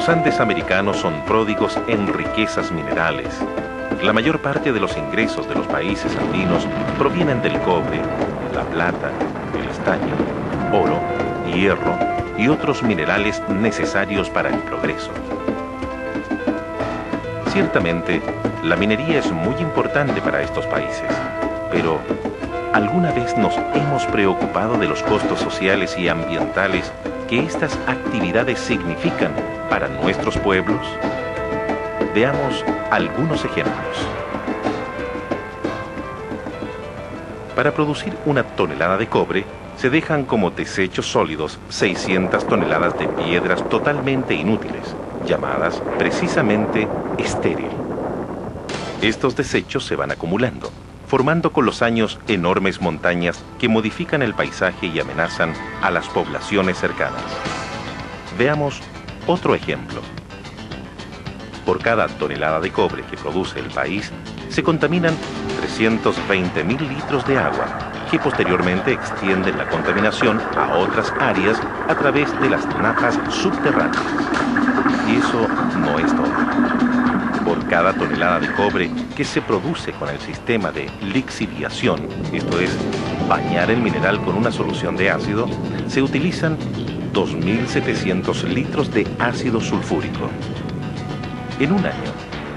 Los Andes americanos son pródigos en riquezas minerales. La mayor parte de los ingresos de los países andinos provienen del cobre, la plata, el estaño, oro, hierro y otros minerales necesarios para el progreso. Ciertamente, la minería es muy importante para estos países, pero ¿alguna vez nos hemos preocupado de los costos sociales y ambientales que estas actividades significan para nuestros pueblos? Veamos algunos ejemplos. Para producir una tonelada de cobre, se dejan como desechos sólidos 600 toneladas de piedras totalmente inútiles, llamadas precisamente estéril. Estos desechos se van acumulando, formando con los años enormes montañas que modifican el paisaje y amenazan a las poblaciones cercanas. Veamos otro ejemplo. Por cada tonelada de cobre que produce el país, se contaminan 320.000 litros de agua, que posteriormente extienden la contaminación a otras áreas a través de las napas subterráneas. Y eso no es todo. Por cada tonelada de cobre que se produce con el sistema de lixiviación, esto es, bañar el mineral con una solución de ácido, se utilizan 2.700 litros de ácido sulfúrico. En un año,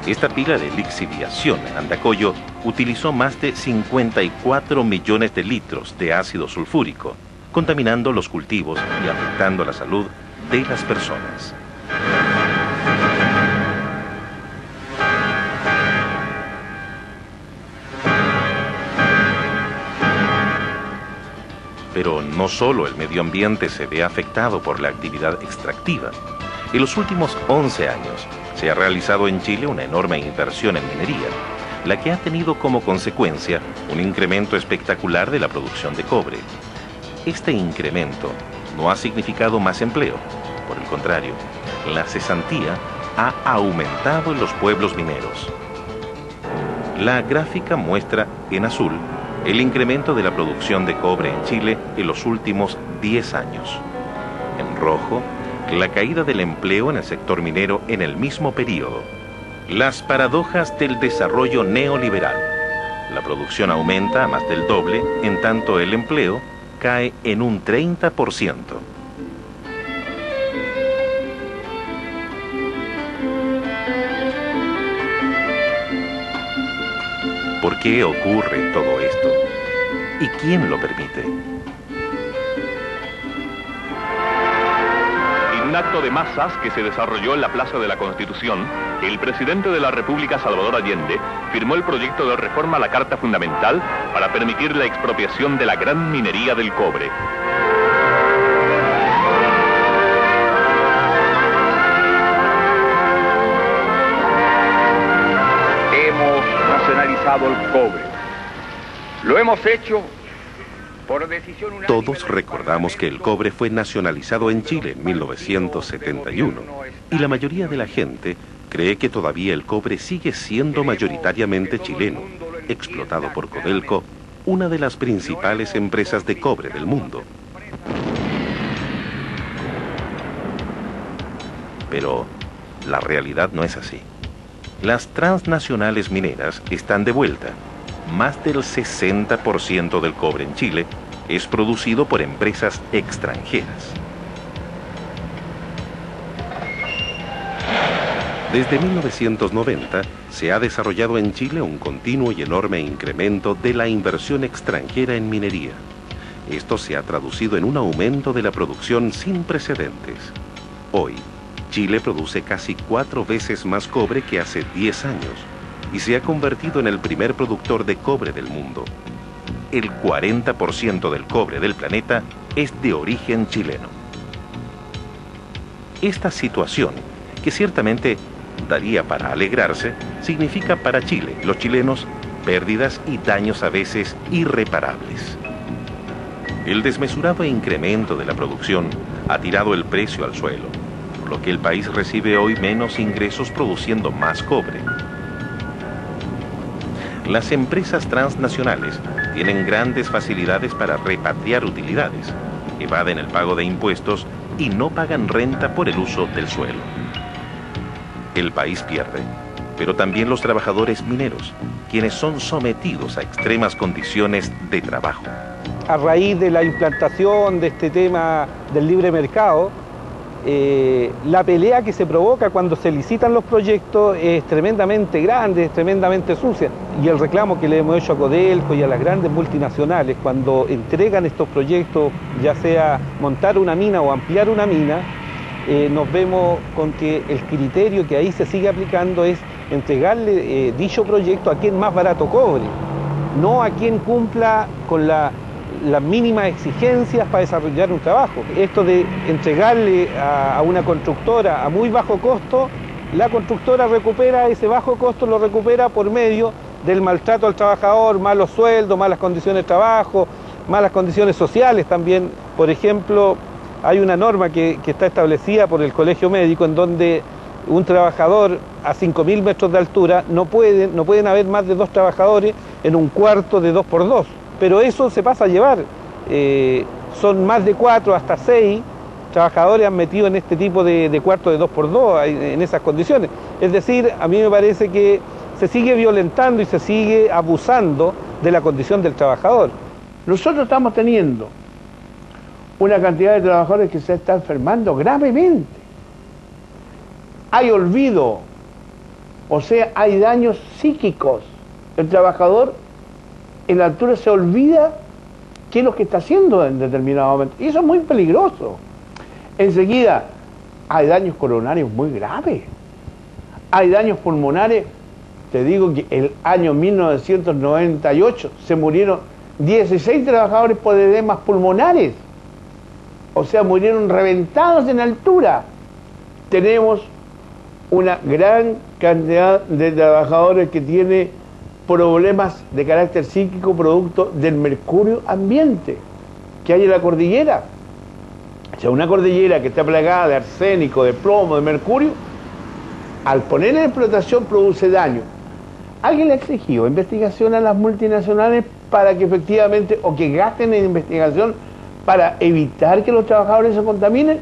esta pila de lixiviación en Andacollo utilizó más de 54 millones de litros de ácido sulfúrico, contaminando los cultivos y afectando la salud de las personas. Pero no solo el medio ambiente se ve afectado por la actividad extractiva. En los últimos 11 años se ha realizado en Chile una enorme inversión en minería, la que ha tenido como consecuencia un incremento espectacular de la producción de cobre. Este incremento no ha significado más empleo. Por el contrario, la cesantía ha aumentado en los pueblos mineros. La gráfica muestra en azul el incremento de la producción de cobre en Chile en los últimos 10 años. En rojo, la caída del empleo en el sector minero en el mismo periodo. Las paradojas del desarrollo neoliberal. La producción aumenta a más del doble, en tanto el empleo cae en un 30%. ¿Por qué ocurre todo esto? ¿Y quién lo permite? En un acto de masas que se desarrolló en la Plaza de la Constitución, el presidente de la República, Salvador Allende, firmó el proyecto de reforma a la Carta Fundamental para permitir la expropiación de la gran minería del cobre. Hemos nacionalizado el cobre. Lo hemos hecho por decisión unánime. Todos recordamos que el cobre fue nacionalizado en Chile en 1971 y la mayoría de la gente cree que todavía el cobre sigue siendo mayoritariamente chileno, explotado por Codelco, una de las principales empresas de cobre del mundo. Pero la realidad no es así. Las transnacionales mineras están de vuelta. Más del 60% del cobre en Chile es producido por empresas extranjeras. Desde 1990 se ha desarrollado en Chile un continuo y enorme incremento de la inversión extranjera en minería. Esto se ha traducido en un aumento de la producción sin precedentes. Hoy, Chile produce casi 4 veces más cobre que hace 10 años y se ha convertido en el primer productor de cobre del mundo. El 40% del cobre del planeta es de origen chileno. Esta situación, que ciertamente daría para alegrarse, significa para Chile, los chilenos, pérdidas y daños a veces irreparables. El desmesurado incremento de la producción ha tirado el precio al suelo, por lo que el país recibe hoy menos ingresos produciendo más cobre. Las empresas transnacionales tienen grandes facilidades para repatriar utilidades, evaden el pago de impuestos y no pagan renta por el uso del suelo. El país pierde, pero también los trabajadores mineros, quienes son sometidos a extremas condiciones de trabajo. A raíz de la implantación de este tema del libre mercado, la pelea que se provoca cuando se licitan los proyectos es tremendamente grande, es tremendamente sucia. Y el reclamo que le hemos hecho a Codelco y a las grandes multinacionales cuando entregan estos proyectos, ya sea montar una mina o ampliar una mina, nos vemos con que el criterio que ahí se sigue aplicando es entregarle dicho proyecto a quien más barato cobre, no a quien cumpla con las mínimas exigencias para desarrollar un trabajo. Esto de entregarle a una constructora a muy bajo costo, la constructora recupera ese bajo costo, lo recupera por medio del maltrato al trabajador, malos sueldos, malas condiciones de trabajo, malas condiciones sociales también. Por ejemplo, hay una norma que está establecida por el Colegio Médico en donde un trabajador a 5.000 metros de altura no pueden haber más de 2 trabajadores en un cuarto de 2x2. Pero eso se pasa a llevar. Son más de 4 hasta 6 trabajadores han metido en este tipo de cuarto de 2x2 en esas condiciones. Es decir, a mí me parece que se sigue violentando y se sigue abusando de la condición del trabajador. Nosotros estamos teniendo una cantidad de trabajadores que se está enfermando gravemente. Hay olvido, o sea, hay daños psíquicos. El trabajador en la altura se olvida qué es lo que está haciendo en determinado momento. Y eso es muy peligroso. Enseguida, hay daños coronarios muy graves. Hay daños pulmonares. Te digo que el año 1998 se murieron 16 trabajadores por edemas pulmonares. O sea, murieron reventados en altura. Tenemos una gran cantidad de trabajadores que tienen problemas de carácter psíquico producto del mercurio ambiente que hay en la cordillera. O sea, una cordillera que está plagada de arsénico, de plomo, de mercurio, al poner en explotación produce daño. ¿Alguien le ha exigido investigación a las multinacionales para que efectivamente, o que gasten en investigación para evitar que los trabajadores se contaminen?